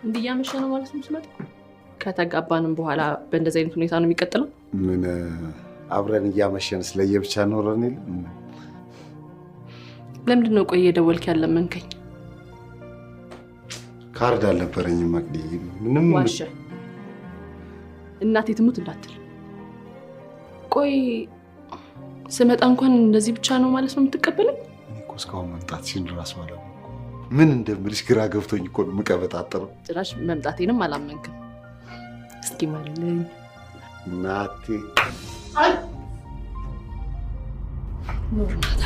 እንዲያመሸ ነው ማለት ነው ስመጣ? ከተጋባንም በኋላ በእንደዚህ አይነት ሁኔታ ነው የሚቀጥለው? ምን አብረን እያመሸን ስለየብቻ ኖረን የለ? ለምንድን ነው ቆይ እየደወልክ ያለመንከኝ? ካርድ አልነበረኝም መቅዲ። ምንም ዋሸ። እናቴ ትሙት እንዳትል። ቆይ ስመጣ እንኳን እንደዚህ ብቻ ነው ማለት ነው የምትቀበለኝ? እኔ እኮ እስካሁን መምጣትሽን እራሱ አላመንኩም። ምን እንደምልሽ ግራ ገብቶኝ እኮ ነው የምቀበጣጠረው። ጭራሽ መምጣቴንም አላመንክም። እስኪ ማለኝ እናቴ ኑርናታ